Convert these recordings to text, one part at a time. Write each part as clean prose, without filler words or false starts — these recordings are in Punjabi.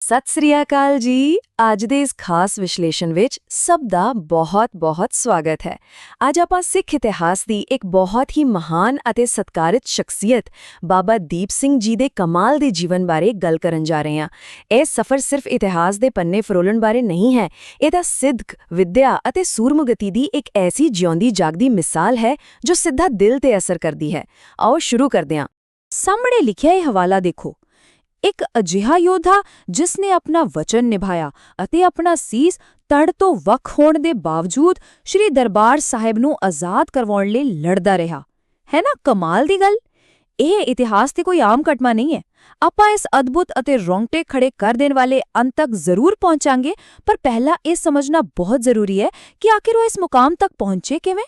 ਸਤਿ ਸ੍ਰੀ ਅਕਾਲ ਜੀ। ਅੱਜ ਦੇ ਇਸ ਖਾਸ ਵਿਸ਼ਲੇਸ਼ਣ ਵਿੱਚ ਸਭ ਦਾ ਬਹੁਤ-ਬਹੁਤ ਸਵਾਗਤ ਹੈ। ਅੱਜ ਆਪਾਂ ਸਿੱਖ ਇਤਿਹਾਸ ਦੀ ਇੱਕ ਬਹੁਤ ਹੀ ਮਹਾਨ ਅਤੇ ਸਤਿਕਾਰਿਤ ਸ਼ਖਸੀਅਤ ਬਾਬਾ ਦੀਪ ਸਿੰਘ ਜੀ ਦੇ ਕਮਾਲ ਦੇ ਜੀਵਨ ਬਾਰੇ ਗੱਲ ਕਰਨ ਜਾ ਰਹੇ ਹਾਂ। ਇਹ ਸਫ਼ਰ ਸਿਰਫ ਇਤਿਹਾਸ ਦੇ ਪੰਨੇ ਫਰੋਲਣ ਬਾਰੇ ਨਹੀਂ ਹੈ, ਇਹ ਤਾਂ ਸਿੱਧਕ, ਵਿਦਿਆ ਅਤੇ ਸੂਰਮਗਤੀ ਦੀ ਇੱਕ ਐਸੀ ਜਿਉਂਦੀ ਜਾਗਦੀ ਮਿਸਾਲ ਹੈ ਜੋ ਸਿੱਧਾ ਦਿਲ ਤੇ ਅਸਰ ਕਰਦੀ ਹੈ। ਆਓ ਸ਼ੁਰੂ ਕਰਦੇ ਹਾਂ। ਸਾਹਮਣੇ ਲਿਖਿਆ ਇਹ ਹਵਾਲਾ ਦੇਖੋ। ਇੱਕ ਅਜਿਹਾ ਯੋਧਾ ਜਿਸ ਨੇ ਆਪਣਾ ਵਚਨ ਨਿਭਾਇਆ ਅਤੇ ਆਪਣਾ ਸੀਸ ਤੜ ਤੋਂ ਵੱਖ ਹੋਣ ਦੇ ਬਾਵਜੂਦ ਸ਼੍ਰੀ ਦਰਬਾਰ ਸਾਹਿਬ ਨੂੰ ਆਜ਼ਾਦ ਕਰਵਾਉਣ ਲਈ ਲੜਦਾ ਰਿਹਾ। ਹੈ ਨਾ ਕਮਾਲ ਦੀ ਗੱਲ। ਇਹ ਇਤਿਹਾਸ ਤੇ ਕੋਈ ਆਮ ਘਟਨਾ ਨਹੀਂ ਹੈ। ਆਪਾਂ ਇਸ ਅਦਭੁਤ ਅਤੇ ਰੌਂਗਟੇ ਖੜੇ ਕਰ ਦੇਣ ਵਾਲੇ ਅੰਤ ਤੱਕ ਜ਼ਰੂਰ ਪਹੁੰਚਾਂਗੇ, ਪਰ ਪਹਿਲਾਂ ਇਹ ਸਮਝਣਾ ਬਹੁਤ ਜ਼ਰੂਰੀ ਹੈ ਕਿ ਆਖਿਰ ਉਹ ਇਸ ਮੁਕਾਮ ਤੱਕ ਪਹੁੰਚੇ ਕਿਵੇਂ।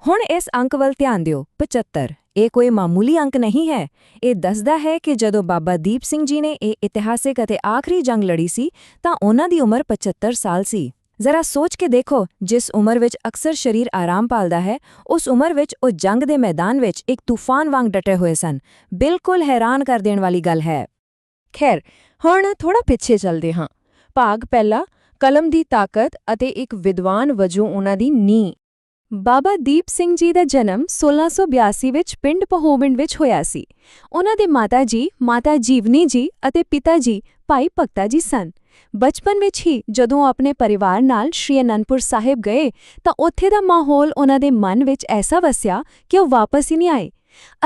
ਹੁਣ ਇਸ ਅੰਕ ਵੱਲ ਧਿਆਨ ਦਿਓ। 75 ਇਹ ਕੋਈ ਮਾਮੂਲੀ ਅੰਕ ਨਹੀਂ ਹੈ। ਇਹ ਦੱਸਦਾ ਹੈ ਕਿ ਜਦੋਂ ਬਾਬਾ ਦੀਪ ਸਿੰਘ ਜੀ ਨੇ ਇਹ ਇਤਿਹਾਸਿਕ ਅਤੇ ਆਖਰੀ ਜੰਗ ਲੜੀ ਸੀ ਤਾਂ ਉਹਨਾਂ ਦੀ ਉਮਰ 75 ਸਾਲ ਸੀ। ਜ਼ਰਾ ਸੋਚ ਕੇ ਦੇਖੋ, ਜਿਸ ਉਮਰ ਵਿੱਚ ਅਕਸਰ ਸਰੀਰ ਆਰਾਮ ਪਾਲਦਾ ਹੈ, ਉਸ ਉਮਰ ਵਿੱਚ ਉਹ ਜੰਗ ਦੇ ਮੈਦਾਨ ਵਿੱਚ ਇੱਕ ਤੂਫਾਨ ਵਾਂਗ ਡਟੇ ਹੋਏ ਸਨ। ਬਿਲਕੁਲ ਹੈਰਾਨ ਕਰ ਦੇਣ ਵਾਲੀ ਗੱਲ ਹੈ। ਖੈਰ, ਹੁਣ ਥੋੜਾ ਪਿੱਛੇ ਚੱਲਦੇ ਹਾਂ। ਭਾਗ ਪਹਿਲਾ, ਕਲਮ ਦੀ ਤਾਕਤ ਅਤੇ ਇੱਕ ਵਿਦਵਾਨ ਵਜੋਂ ਉਹਨਾਂ ਦੀ ਨੀਂਹ। ਬਾਬਾ ਦੀਪ ਸਿੰਘ ਜੀ ਦਾ ਜਨਮ 1682 ਵਿੱਚ ਪਿੰਡ ਪਹੋਵਿੰਡ ਵਿੱਚ ਹੋਇਆ ਸੀ। ਉਹਨਾਂ ਦੇ ਮਾਤਾ ਜੀਵਨੀ ਜੀ ਅਤੇ ਪਿਤਾ ਜੀ ਭਾਈ ਭਗਤਾ ਜੀ ਸਨ। ਬਚਪਨ ਵਿੱਚ ਹੀ ਜਦੋਂ ਉਹ ਆਪਣੇ ਪਰਿਵਾਰ ਨਾਲ ਸ਼੍ਰੀ ਅਨੰਦਪੁਰ ਸਾਹਿਬ ਗਏ ਤਾਂ ਉੱਥੇ ਦਾ ਮਾਹੌਲ ਉਹਨਾਂ ਦੇ ਮਨ ਵਿੱਚ ਐਸਾ ਵਸਿਆ ਕਿ ਉਹ ਵਾਪਸ ਹੀ ਨਹੀਂ ਆਏ।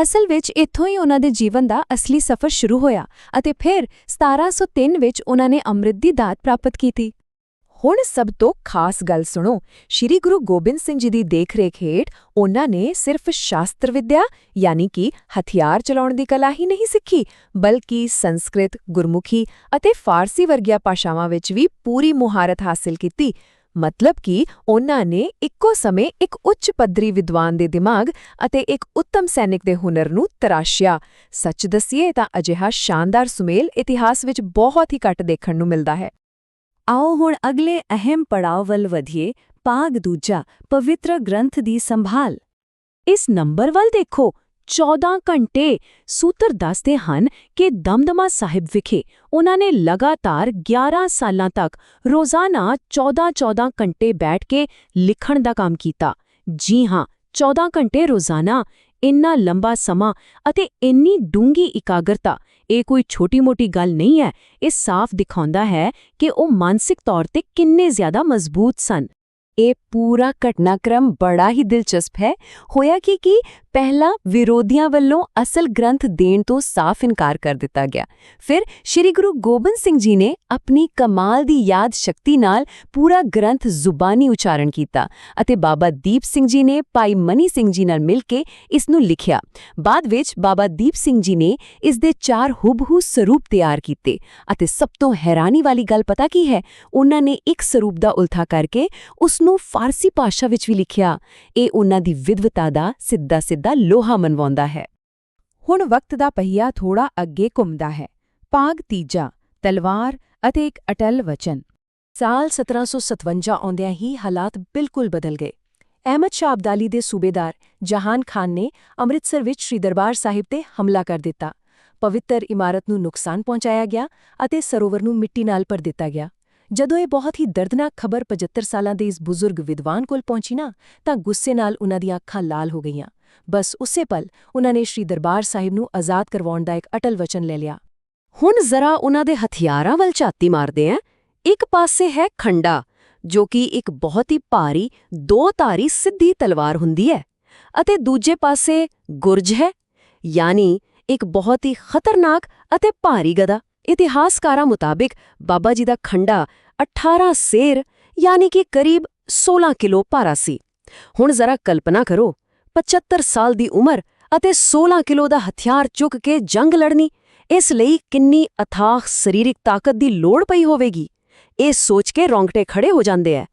ਅਸਲ ਵਿੱਚ ਇੱਥੋਂ ਹੀ ਉਹਨਾਂ ਦੇ ਜੀਵਨ ਦਾ ਅਸਲੀ ਸਫ਼ਰ ਸ਼ੁਰੂ ਹੋਇਆ ਅਤੇ ਫਿਰ 1703 ਵਿੱਚ ਉਹਨਾਂ ਨੇ ਅੰਮ੍ਰਿਤ ਦੀ ਦਾਤ ਪ੍ਰਾਪਤ ਕੀਤੀ। ਹੁਣ ਸਭ ਤੋਂ ਖਾਸ ਗੱਲ ਸੁਣੋ। ਸ਼੍ਰੀ ਗੁਰੂ ਗੋਬਿੰਦ ਸਿੰਘ ਜੀ ਦੀ ਦੇਖਰੇਖ ਹੇਠ ਉਹਨਾਂ ਨੇ ਸਿਰਫ ਸ਼ਾਸਤਰ ਵਿਦਿਆ ਯਾਨੀ ਕਿ ਹਥਿਆਰ ਚਲਾਉਣ ਦੀ ਕਲਾ ਹੀ ਨਹੀਂ ਸਿੱਖੀ, ਬਲਕਿ ਸੰਸਕ੍ਰਿਤ, ਗੁਰਮੁਖੀ ਅਤੇ ਫਾਰਸੀ ਵਰਗੀਆਂ ਭਾਸ਼ਾਵਾਂ ਵਿੱਚ ਵੀ ਪੂਰੀ ਮੁਹਾਰਤ ਹਾਸਲ ਕੀਤੀ। ਮਤਲਬ ਕਿ ਉਹਨਾਂ ਨੇ ਇੱਕੋ ਸਮੇਂ ਇੱਕ ਉੱਚ ਪੱਧਰੀ ਵਿਦਵਾਨ ਦੇ ਦਿਮਾਗ ਅਤੇ ਇੱਕ ਉੱਤਮ ਸੈਨਿਕ ਦੇ ਹੁਨਰ ਨੂੰ ਤਰਾਸ਼ਿਆ। ਸੱਚ ਦੱਸੀਏ ਤਾਂ ਅਜਿਹਾ ਸ਼ਾਨਦਾਰ ਸੁਮੇਲ ਇਤਿਹਾਸ ਵਿੱਚ ਬਹੁਤ ਹੀ ਘੱਟ ਦੇਖਣ ਨੂੰ ਮਿਲਦਾ ਹੈ। ਆਓ ਹੁਣ ਅਗਲੇ ਅਹਿਮ ਪੜਾਅ ਵੱਲ ਵਧੀਏ। ਭਾਗ ਦੂਜਾ, ਪਵਿੱਤਰ ਗ੍ਰੰਥ ਦੀ ਸੰਭਾਲ। ਇਸ ਨੰਬਰ ਵੱਲ ਦੇਖੋ। 14 ਘੰਟੇ। ਸੂਤਰ ਦੱਸਦੇ ਹਨ ਕਿ ਦਮਦਮਾ ਸਾਹਿਬ ਵਿਖੇ ਉਹਨਾਂ ਨੇ ਲਗਾਤਾਰ 11 ਸਾਲਾਂ ਤੱਕ ਰੋਜ਼ਾਨਾ 14-14 ਘੰਟੇ ਬੈਠ ਕੇ ਲਿਖਣ ਦਾ ਕੰਮ ਕੀਤਾ। ਜੀ ਹਾਂ, 14 ਘੰਟੇ ਰੋਜ਼ਾਨਾ। ਇੰਨਾ ਲੰਬਾ ਸਮਾਂ ਅਤੇ ਇੰਨੀ ਡੂੰਘੀ ਇਕਾਗਰਤਾ, ਇਹ ਕੋਈ ਛੋਟੀ-ਮੋਟੀ ਗੱਲ ਨਹੀਂ ਹੈ। ਇਹ ਸਾਫ਼ ਦਿਖਾਉਂਦਾ ਹੈ ਕਿ ਉਹ ਮਾਨਸਿਕ ਤੌਰ ਤੇ ਕਿੰਨੇ ਜ਼ਿਆਦਾ ਮਜ਼ਬੂਤ ਸਨ। ਇਹ ਪੂਰਾ ਘਟਨਾਕ੍ਰਮ ਬੜਾ ਹੀ ਦਿਲਚਸਪ ਹੈ। ਹੋਇਆ ਕਿ ਪਹਿਲਾਂ ਵਿਰੋਧੀਆਂ ਵੱਲੋਂ ਅਸਲ ਗ੍ਰੰਥ ਦੇਣ ਤੋਂ ਸਾਫ਼ ਇਨਕਾਰ ਕਰ ਦਿੱਤਾ ਗਿਆ। ਫਿਰ ਸ਼੍ਰੀ ਗੁਰੂ ਗੋਬਿੰਦ ਸਿੰਘ ਜੀ ਨੇ ਆਪਣੀ ਕਮਾਲ ਦੀ ਯਾਦ ਸ਼ਕਤੀ ਨਾਲ ਪੂਰਾ ਗ੍ਰੰਥ ਜ਼ੁਬਾਨੀ ਉਚਾਰਨ ਕੀਤਾ ਅਤੇ ਬਾਬਾ ਦੀਪ ਸਿੰਘ ਜੀ ਨੇ ਭਾਈ ਮਨੀ ਸਿੰਘ ਜੀ ਨਾਲ ਮਿਲ ਕੇ ਇਸ ਨੂੰ ਲਿਖਿਆ। ਬਾਅਦ ਵਿੱਚ ਬਾਬਾ ਦੀਪ ਸਿੰਘ ਜੀ ਨੇ ਇਸ ਦੇ 4 ਹੁਬਹੂ ਸਰੂਪ ਤਿਆਰ ਕੀਤੇ ਅਤੇ ਸਭ ਤੋਂ ਹੈਰਾਨੀ ਵਾਲੀ ਗੱਲ ਪਤਾ ਕੀ ਹੈ? ਉਹਨਾਂ ਨੇ ਇੱਕ ਸਰੂਪ ਦਾ ਉਲਥਾ ਕਰਕੇ ਉਸ ਨੂੰ ਫਾਰਸੀ ਭਾਸ਼ਾ ਵਿੱਚ ਵੀ ਲਿਖਿਆ। ਇਹ ਉਹਨਾਂ ਦੀ ਵਿਦਵਤਾ ਦਾ ਸਿੱਧਾ ਲੋਹਾ ਮਨਵਾਉਂਦਾ ਹੈ। ਹੁਣ ਵਕਤ ਦਾ ਪਹੀਆ ਥੋੜਾ ਅੱਗੇ ਘੁੰਮਦਾ ਹੈ। ਭਾਗ ਤੀਜਾ, ਤਲਵਾਰ ਅਤੇ ਇੱਕ ਅਟਲ ਵਚਨ। ਸਾਲ 1757 ਆਉਂਦਿਆਂ ਹੀ ਹਾਲਾਤ ਬਿਲਕੁਲ ਬਦਲ ਗਏ। ਅਹਿਮਦ ਸ਼ਾਹ ਅਬਦਾਲੀ ਦੇ ਸੂਬੇਦਾਰ ਜਹਾਨ ਖਾਨ ਨੇ ਅੰਮ੍ਰਿਤਸਰ ਵਿੱਚ ਸ਼੍ਰੀ ਦਰਬਾਰ ਸਾਹਿਬ ਤੇ ਹਮਲਾ ਕਰ ਦਿੱਤਾ। ਪਵਿੱਤਰ ਇਮਾਰਤ ਨੂੰ ਨੁਕਸਾਨ ਪਹੁੰਚਾਇਆ ਗਿਆ ਅਤੇ ਸਰੋਵਰ ਨੂੰ ਮਿੱਟੀ ਨਾਲ ਭਰ ਦਿੱਤਾ ਗਿਆ। ਜਦੋਂ ਇਹ ਬਹੁਤ ਹੀ ਦਰਦਨਾਕ ਖਬਰ 75 ਸਾਲਾਂ ਦੇ ਇਸ ਬਜ਼ੁਰਗ ਵਿਦਵਾਨ ਕੋਲ ਪਹੁੰਚੀ ਨਾ, ਤਾਂ ਗੁੱਸੇ ਨਾਲ ਉਹਨਾਂ ਦੀਆਂ ਅੱਖਾਂ ਲਾਲ ਹੋ ਗਈਆਂ। ਬਸ ਉਸੇ ਪਲ ਉਹਨਾਂ ਨੇ ਸ਼੍ਰੀ ਦਰਬਾਰ ਸਾਹਿਬ ਨੂੰ ਆਜ਼ਾਦ ਕਰਵਾਉਣ ਦਾ ਇੱਕ ਅਟਲ ਵਚਨ ਲੈ ਲਿਆ। ਹੁਣ ਜ਼ਰਾ ਉਹਨਾਂ ਦੇ ਹਥਿਆਰਾਂ ਵੱਲ ਝਾਤੀ ਮਾਰਦੇ ਹਾਂ। ਇੱਕ ਪਾਸੇ ਹੈ ਖੰਡਾ, ਜੋ ਕਿ ਇੱਕ ਬਹੁਤ ਹੀ ਭਾਰੀ 2-ਧਾਰੀ ਸਿੱਧੀ ਤਲਵਾਰ ਹੁੰਦੀ ਹੈ, ਅਤੇ ਦੂਜੇ ਪਾਸੇ ਗੁਰਜ ਹੈ, ਯਾਨੀ ਇੱਕ ਬਹੁਤ ਹੀ ਖਤਰਨਾਕ ਅਤੇ ਭਾਰੀ ਗਦਾ। ਇਤਿਹਾਸਕਾਰਾਂ ਮੁਤਾਬਿਕ ਬਾਬਾ ਜੀ ਦਾ ਖੰਡਾ 18 ਸੇਰ ਯਾਨੀ ਕਿ ਕਰੀਬ 16 ਕਿਲੋ ਭਾਰਾ ਸੀ। ਹੁਣ ਜ਼ਰਾ ਕਲਪਨਾ ਕਰੋ, 75 ਸਾਲ ਦੀ ਉਮਰ ਅਤੇ 16 ਕਿਲੋ ਦਾ ਹਥਿਆਰ ਚੁੱਕ ਕੇ ਜੰਗ ਲੜਨੀ। ਇਸ ਲਈ ਕਿੰਨੀ ਅਥਾਹ ਸਰੀਰਕ ਤਾਕਤ ਦੀ ਲੋੜ ਪਈ ਹੋਵੇਗੀ, ਇਹ ਸੋਚ ਕੇ ਰੌਂਗਟੇ ਖੜੇ ਹੋ ਜਾਂਦੇ ਐ।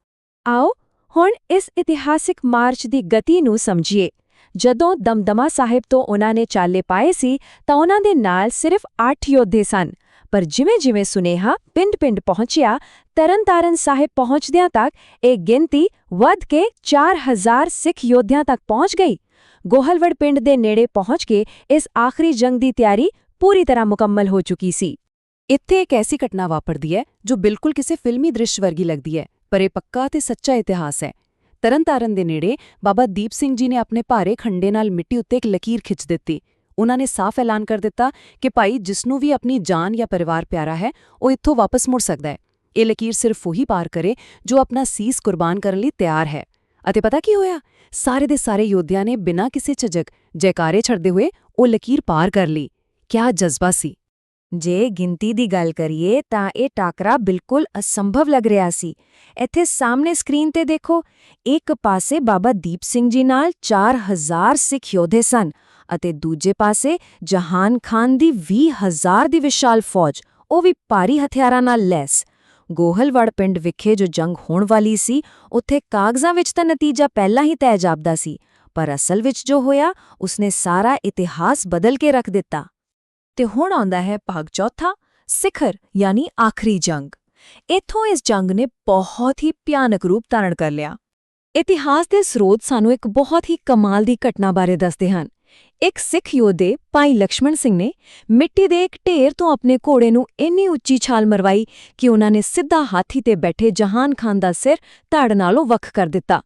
ਆਓ ਹੁਣ ਇਸ ਇਤਿਹਾਸਿਕ ਮਾਰਚ ਦੀ ਗਤੀ ਨੂੰ ਸਮਝੀਏ। ਜਦੋਂ ਦਮਦਮਾ ਸਾਹਿਬ ਤੋਂ ਉਹਨਾਂ ਨੇ ਚਾਲੇ ਪਾਏ ਸੀ ਤਾਂ ਉਹਨਾਂ ਦੇ ਨਾਲ ਸਿਰਫ 8 ਯੋਧੇ ਸਨ, ਪਰ ਜਿਵੇਂ-ਜਿਵੇਂ ਸੁਨੇਹਾ ਪਿੰਡ-ਪਿੰਡ ਪਹੁੰਚਿਆ, ਤਰਨਤਾਰਨ ਸਾਹਿਬ ਪਹੁੰਚਦਿਆਂ ਤੱਕ ਇਹ ਗਿਣਤੀ ਵੱਧ ਕੇ 4000 ਸਿੱਖ ਯੋਧਿਆਂ ਤੱਕ ਪਹੁੰਚ ਗਈ। ਗੋਹਲਵੜ ਪਿੰਡ ਦੇ ਨੇੜੇ ਪਹੁੰਚ ਕੇ ਇਸ ਆਖਰੀ ਜੰਗ ਦੀ ਤਿਆਰੀ ਪੂਰੀ ਤਰ੍ਹਾਂ ਮੁਕੰਮਲ ਹੋ ਚੁੱਕੀ ਸੀ। ਇੱਥੇ ਇੱਕ ਐਸੀ ਘਟਨਾ ਵਾਪਰਦੀ ਹੈ ਜੋ ਬਿਲਕੁਲ ਕਿਸੇ ਫਿਲਮੀ ਦ੍ਰਿਸ਼ ਵਰਗੀ ਲੱਗਦੀ ਹੈ, ਪਰ ਇਹ ਪੱਕਾ ਤੇ ਸੱਚਾ ਇਤਿਹਾਸ ਹੈ। ਤਰਨਤਾਰਨ ਦੇ ਨੇੜੇ ਬਾਬਾ ਦੀਪ ਸਿੰਘ ਜੀ ਨੇ ਆਪਣੇ ਭਾਰੇ ਖੰਡੇ ਨਾਲ ਮਿੱਟੀ ਉੱਤੇ ਇੱਕ ਲਕੀਰ ਖਿੱਚ ਦਿੱਤੀ। ਉਹਨਾਂ ਨੇ ਸਾਫ਼ ਐਲਾਨ ਕਰ ਦਿੱਤਾ ਕਿ ਭਾਈ ਜਿਸ ਨੂੰ ਵੀ ਆਪਣੀ ਜਾਨ ਜਾਂ ਪਰਿਵਾਰ ਪਿਆਰਾ ਹੈ, ਉਹ ਇੱਥੋਂ ਵਾਪਸ ਮੁੜ ਸਕਦਾ ਹੈ। ਇਹ ਲਕੀਰ ਸਿਰਫ ਉਹੀ ਪਾਰ ਕਰੇ ਜੋ ਆਪਣਾ ਸੀਸ ਕੁਰਬਾਨ ਕਰਨ ਲਈ ਤਿਆਰ ਹੈ। ਅਤੇ ਪਤਾ ਕੀ ਹੋਇਆ? ਸਾਰੇ ਦੇ ਸਾਰੇ ਯੋਧਿਆਂ ਨੇ ਬਿਨਾਂ ਕਿਸੇ ਝਿਜਕ ਜੈਕਾਰੇ ਛੱਡਦੇ ਹੋਏ ਉਹ ਲਕੀਰ ਪਾਰ ਕਰ ਲਈ। ਕਿਆ ਜਜ਼ਬਾ ਸੀ! ਜੇ ਗਿਣਤੀ ਦੀ ਗੱਲ ਕਰੀਏ ਤਾਂ ਇਹ ਟਾਕਰਾ ਬਿਲਕੁਲ ਅਸੰਭਵ ਲੱਗ ਰਿਹਾ ਸੀ। ਇੱਥੇ ਸਾਹਮਣੇ ਸਕਰੀਨ ਤੇ ਦੇਖੋ, ਇੱਕ ਪਾਸੇ ਬਾਬਾ ਦੀਪ ਸਿੰਘ ਜੀ ਨਾਲ 4000 ਸਿੱਖ ਯੋਧੇ ਸਨ ਅਤੇ ਦੂਜੇ ਪਾਸੇ ਜਹਾਨ ਖਾਨ ਦੀ 20,000 ਦੀ ਵਿਸ਼ਾਲ ਫੌਜ, ਉਹ ਵੀ ਭਾਰੀ ਹਥਿਆਰਾਂ ਨਾਲ ਲੈਸ। ਗੋਹਲਵੜ ਪਿੰਡ ਵਿਖੇ ਜੋ ਜੰਗ ਹੋਣ ਵਾਲੀ ਸੀ, ਉੱਥੇ ਕਾਗਜ਼ਾਂ ਵਿੱਚ ਤਾਂ ਨਤੀਜਾ ਪਹਿਲਾਂ ਹੀ ਤੈਅ ਜਾਪਦਾ ਸੀ, ਪਰ ਅਸਲ ਵਿੱਚ ਜੋ ਹੋਇਆ ਉਸਨੇ ਸਾਰਾ ਇਤਿਹਾਸ ਬਦਲ ਕੇ ਰੱਖ ਦਿੱਤਾ। ਤੇ ਹੁਣ ਆਉਂਦਾ ਹੈ ਭਾਗ ਚੌਥਾ, ਸਿਖਰ ਯਾਨੀ ਆਖਰੀ ਜੰਗ। ਇੱਥੋਂ ਇਸ ਜੰਗ ਨੇ ਬਹੁਤ ਹੀ ਭਿਆਨਕ ਰੂਪ ਧਾਰਨ ਕਰ ਲਿਆ। ਇਤਿਹਾਸ ਦੇ ਸਰੋਤ ਸਾਨੂੰ ਇੱਕ ਬਹੁਤ ਹੀ ਕਮਾਲ ਦੀ ਘਟਨਾ ਬਾਰੇ ਦੱਸਦੇ ਹਨ। ਇੱਕ ਸਿੱਖ ਯੋਧੇ ਭਾਈ ਲਕਸ਼ਮਣ ਸਿੰਘ ਨੇ ਮਿੱਟੀ ਦੇ ਇੱਕ ਢੇਰ ਤੋਂ ਆਪਣੇ ਘੋੜੇ ਨੂੰ ਇੰਨੀ ਉੱਚੀ ਛਾਲ ਮਰਵਾਈ ਕਿ ਉਹਨਾਂ ਨੇ ਸਿੱਧਾ ਹਾਥੀ ਤੇ ਬੈਠੇ ਜਹਾਨ ਖਾਨ ਦਾ ਸਿਰ ਧੜ ਨਾਲੋਂ ਵੱਖ ਕਰ ਦਿੱਤਾ।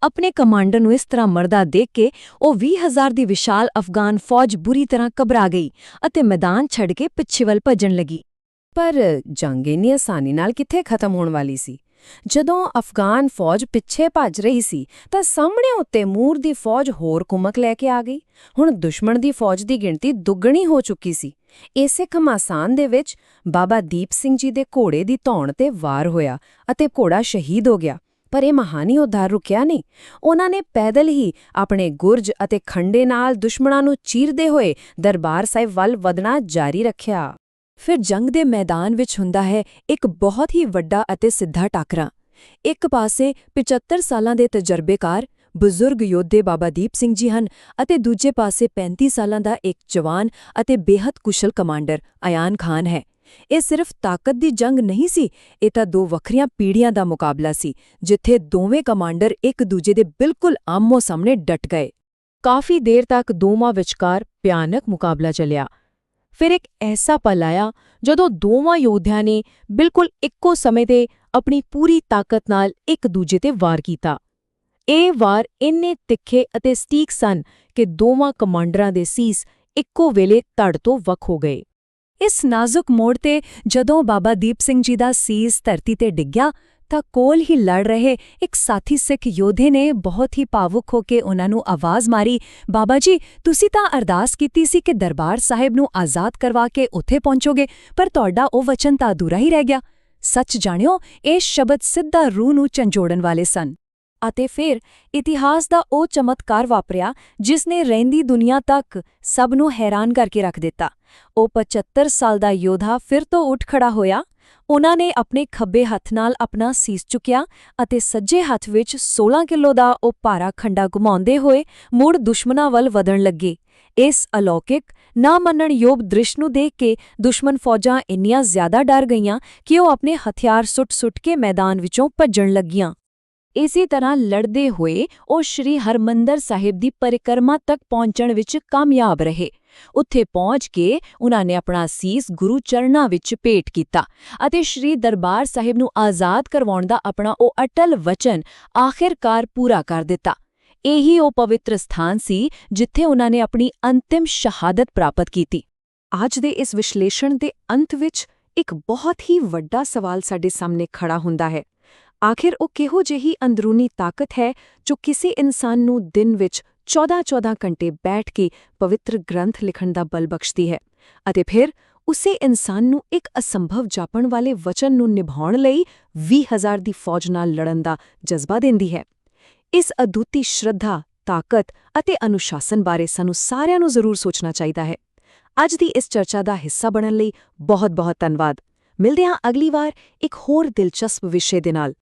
ਆਪਣੇ ਕਮਾਂਡਰ ਨੂੰ ਇਸ ਤਰ੍ਹਾਂ ਮਰਦਾ ਦੇਖ ਕੇ ਉਹ 20,000 ਦੀ ਵਿਸ਼ਾਲ ਅਫਗਾਨ ਫੌਜ ਬੁਰੀ ਤਰ੍ਹਾਂ ਘਬਰਾ ਗਈ ਅਤੇ ਮੈਦਾਨ ਛੱਡ ਕੇ ਪਿੱਛੇ ਵੱਲ ਭੱਜਣ ਲੱਗੀ। ਪਰ ਜੰਗ ਇੰਨੀ ਆਸਾਨੀ ਨਾਲ ਕਿੱਥੇ ਖਤਮ ਹੋਣ ਵਾਲੀ ਸੀ। ਜਦੋਂ ਅਫਗਾਨ ਫੌਜ ਪਿੱਛੇ ਭੱਜ ਰਹੀ ਸੀ ਤਾਂ ਸਾਹਮਣੇ ਉੱਤੇ ਮੂਰ ਦੀ ਫੌਜ ਹੋਰ ਕੁਮਕ ਲੈ ਕੇ ਆ ਗਈ। ਹੁਣ ਦੁਸ਼ਮਣ ਦੀ ਫੌਜ ਦੀ ਗਿਣਤੀ ਦੁੱਗਣੀ ਹੋ ਚੁੱਕੀ ਸੀ। ਇਸੇ ਘਮਾਸਾਨ ਦੇ ਵਿੱਚ ਬਾਬਾ ਦੀਪ ਸਿੰਘ ਜੀ ਦੇ ਘੋੜੇ ਦੀ ਧੌਣ ਤੇ ਵਾਰ ਹੋਇਆ ਅਤੇ ਘੋੜਾ ਸ਼ਹੀਦ ਹੋ ਗਿਆ। ਪਰ ਇਹ ਮਹਾਨੀ ਉਧਾਰ ਰੁਕਿਆ ਨਹੀਂ। ਉਹਨਾਂ ਨੇ ਪੈਦਲ ਹੀ ਆਪਣੇ ਗੁਰਜ ਅਤੇ ਖੰਡੇ ਨਾਲ ਦੁਸ਼ਮਣਾਂ ਨੂੰ ਚੀਰਦੇ ਹੋਏ ਦਰਬਾਰ ਸਾਹਿਬ ਵੱਲ ਵਧਣਾ ਜਾਰੀ ਰੱਖਿਆ। ਫਿਰ ਜੰਗ ਦੇ ਮੈਦਾਨ ਵਿੱਚ ਹੁੰਦਾ ਹੈ ਇੱਕ ਬਹੁਤ ਹੀ ਵੱਡਾ ਅਤੇ ਸਿੱਧਾ ਟਾਕਰਾ। ਇੱਕ ਪਾਸੇ 75 ਸਾਲਾਂ ਦੇ ਤਜਰਬੇਕਾਰ ਬਜ਼ੁਰਗ ਯੋਧੇ ਬਾਬਾ ਦੀਪ ਸਿੰਘ ਜੀ ਹਨ ਅਤੇ ਦੂਜੇ ਪਾਸੇ 35 ਸਾਲਾਂ ਦਾ ਇੱਕ ਜਵਾਨ ਅਤੇ ਬੇਹੱਦ ਕੁਸ਼ਲ ਕਮਾਂਡਰ ਅਯਾਨ ਖਾਨ ਹੈ। ਇਹ ਸਿਰਫ ਤਾਕਤ ਦੀ ਜੰਗ ਨਹੀਂ ਸੀ, ਇਹ ਤਾਂ ਦੋ ਵੱਖਰੀਆਂ ਪੀੜ੍ਹੀਆਂ ਦਾ ਮੁਕਾਬਲਾ ਸੀ, ਜਿੱਥੇ ਦੋਵੇਂ ਕਮਾਂਡਰ ਇੱਕ ਦੂਜੇ ਦੇ ਬਿਲਕੁਲ ਆਮੋ-ਸਾਹਮਣੇ ਡਟ ਗਏ। ਕਾਫੀ ਦੇਰ ਤੱਕ ਦੋਵਾਂ ਵਿਚਕਾਰ ਭਿਆਨਕ ਮੁਕਾਬਲਾ ਚੱਲਿਆ। ਫਿਰ ਇੱਕ ਐਸਾ ਪਲ ਆਇਆ ਜਦੋਂ ਦੋਵਾਂ ਯੋਧਿਆਂ ਨੇ ਬਿਲਕੁਲ ਇੱਕੋ ਸਮੇਂ ਤੇ ਆਪਣੀ ਪੂਰੀ ਤਾਕਤ ਨਾਲ ਇੱਕ ਦੂਜੇ ਤੇ ਵਾਰ ਕੀਤਾ। ਇਹ ਵਾਰ ਇੰਨੇ ਤਿੱਖੇ ਅਤੇ ਸਟੀਕ ਸਨ ਕਿ ਦੋਵਾਂ ਕਮਾਂਡਰਾਂ ਦੇ ਸੀਸ ਇੱਕੋ ਵੇਲੇ ਧੜ ਤੋਂ ਵੱਖ ਹੋ ਗਏ। ਇਸ ਨਾਜ਼ੁਕ ਮੋੜ ਤੇ ਜਦੋਂ ਬਾਬਾ ਦੀਪ ਸਿੰਘ ਜੀ ਦਾ ਸੀਸ ਧਰਤੀ ਤੇ ਡਿੱਗਿਆ ਤਾਂ ਕੋਲ ਹੀ ਲੜ ਰਹੇ ਇੱਕ ਸਾਥੀ ਸਿੱਖ ਯੋਧੇ ਨੇ ਬਹੁਤ ਹੀ ਭਾਵੁਕ ਹੋ ਕੇ ਉਹਨਾਂ ਨੂੰ ਆਵਾਜ਼ ਮਾਰੀ, ਬਾਬਾ ਜੀ, ਤੁਸੀਂ ਤਾਂ ਅਰਦਾਸ ਕੀਤੀ ਸੀ ਕਿ ਦਰਬਾਰ ਸਾਹਿਬ ਨੂੰ ਆਜ਼ਾਦ ਕਰਵਾ ਕੇ ਉੱਥੇ ਪਹੁੰਚੋਗੇ, ਪਰ ਤੁਹਾਡਾ ਉਹ ਵਚਨ ਤਾਂ ਅਧੂਰਾ ਹੀ ਰਹਿ ਗਿਆ। ਸੱਚ ਜਾਣਿਓ, ਇਹ ਸ਼ਬਦ ਸਿੱਧਾ ਰੂਹ ਨੂੰ ਝੰਜੋੜਨ ਵਾਲੇ ਸਨ। ਅਤੇ ਫਿਰ ਇਤਿਹਾਸ ਦਾ ਉਹ ਚਮਤਕਾਰ ਵਾਪਰਿਆ ਜਿਸ ਨੇ ਰਹਿੰਦੀ ਦੁਨੀਆ ਤੱਕ ਸਭ ਨੂੰ ਹੈਰਾਨ ਕਰਕੇ ਰੱਖ ਦਿੱਤਾ। ਉਹ 75 ਸਾਲ ਦਾ ਯੋਧਾ ਫਿਰ ਤੋਂ ਉੱਠ ਖੜਾ ਹੋਇਆ। ਉਹਨਾਂ ਨੇ ਆਪਣੇ ਖੱਬੇ ਹੱਥ ਨਾਲ ਆਪਣਾ ਸੀਸ ਚੁੱਕਿਆ ਅਤੇ ਸੱਜੇ ਹੱਥ ਵਿੱਚ 16 ਕਿਲੋ ਦਾ ਉਹ ਭਾਰਾ ਖੰਡਾ ਘੁਮਾਉਂਦੇ ਹੋਏ ਮੁੜ ਦੁਸ਼ਮਣਾਂ ਵੱਲ ਵਧਣ ਲੱਗੇ। ਇਸ ਅਲੌਕਿਕ, ਨਾ ਮੰਨਣਯੋਗ ਦ੍ਰਿਸ਼ ਨੂੰ ਦੇਖ ਕੇ ਦੁਸ਼ਮਣ ਫੌਜਾਂ ਇੰਨੀਆਂ ਜ਼ਿਆਦਾ ਡਰ ਗਈਆਂ ਕਿ ਉਹ ਆਪਣੇ ਹਥਿਆਰ ਸੁੱਟ-ਸੁੱਟ ਕੇ ਮੈਦਾਨ ਵਿੱਚੋਂ ਭੱਜਣ ਲੱਗੀਆਂ। ਇਸੇ ਤਰ੍ਹਾਂ ਲੜਦੇ ਹੋਏ ਉਹ ਸ਼੍ਰੀ ਹਰਮੰਦਰ ਸਾਹਿਬ ਦੀ ਪਰਿਕਰਮਾ ਤੱਕ ਪਹੁੰਚਣ ਵਿੱਚ ਕਾਮਯਾਬ ਰਹੇ। ਉੱਥੇ ਪਹੁੰਚ ਕੇ ਉਹਨਾਂ ਨੇ ਆਪਣਾ ਸੀਸ ਗੁਰੂ ਚਰਨਾਂ ਵਿੱਚ ਭੇਟ ਕੀਤਾ ਅਤੇ ਸ਼੍ਰੀ ਦਰਬਾਰ ਸਾਹਿਬ ਨੂੰ ਆਜ਼ਾਦ ਕਰਵਾਉਣ ਦਾ ਆਪਣਾ ਉਹ ਅਟਲ ਵਚਨ ਆਖਿਰਕਾਰ ਪੂਰਾ ਕਰ ਦਿੱਤਾ। ਇਹੀ ਉਹ ਪਵਿੱਤਰ ਸਥਾਨ ਸੀ ਜਿੱਥੇ ਉਹਨਾਂ ਨੇ ਆਪਣੀ ਅੰਤਿਮ ਸ਼ਹਾਦਤ ਪ੍ਰਾਪਤ ਕੀਤੀ। ਅੱਜ ਦੇ ਇਸ ਵਿਸ਼ਲੇਸ਼ਣ ਦੇ ਅੰਤ ਵਿੱਚ ਇੱਕ ਬਹੁਤ ਹੀ ਵੱਡਾ ਸਵਾਲ ਸਾਡੇ ਸਾਹਮਣੇ ਖੜਾ ਹੁੰਦਾ ਹੈ। ਆਖਿਰ ਉਹ ਕਿਹੋ ਜਿਹੀ ਅੰਦਰੂਨੀ ਤਾਕਤ ਹੈ ਜੋ ਕਿਸੇ ਇਨਸਾਨ ਨੂੰ ਦਿਨ ਵਿੱਚ 14-14 ਘੰਟੇ ਬੈਠ ਕੇ ਪਵਿੱਤਰ ਗ੍ਰੰਥ ਲਿਖਣ ਦਾ ਬਲ ਬਖਸ਼ਦੀ ਹੈ ਅਤੇ ਫਿਰ ਉਸੇ ਇਨਸਾਨ ਨੂੰ ਇੱਕ ਅਸੰਭਵ ਜਾਪਣ ਵਾਲੇ ਵਚਨ ਨੂੰ ਨਿਭਾਉਣ ਲਈ 20,000 ਦੀ ਫੌਜ ਨਾਲ ਲੜਨ ਦਾ ਜਜ਼ਬਾ ਦਿੰਦੀ ਹੈ। ਇਸ ਅਦੁੱਤੀ ਸ਼ਰਧਾ, ਤਾਕਤ ਅਤੇ ਅਨੁਸ਼ਾਸਨ ਬਾਰੇ ਸਾਨੂੰ ਸਾਰਿਆਂ ਨੂੰ ਜ਼ਰੂਰ ਸੋਚਣਾ ਚਾਹੀਦਾ ਹੈ। ਅੱਜ ਦੀ ਇਸ ਚਰਚਾ ਦਾ ਹਿੱਸਾ ਬਣਨ ਲਈ ਬਹੁਤ-ਬਹੁਤ ਧੰਨਵਾਦ। ਮਿਲਦੇ ਹਾਂ ਅਗਲੀ ਵਾਰ ਇੱਕ ਹੋਰ ਦਿਲਚਸਪ ਵਿਸ਼ੇ ਦੇ ਨਾਲ।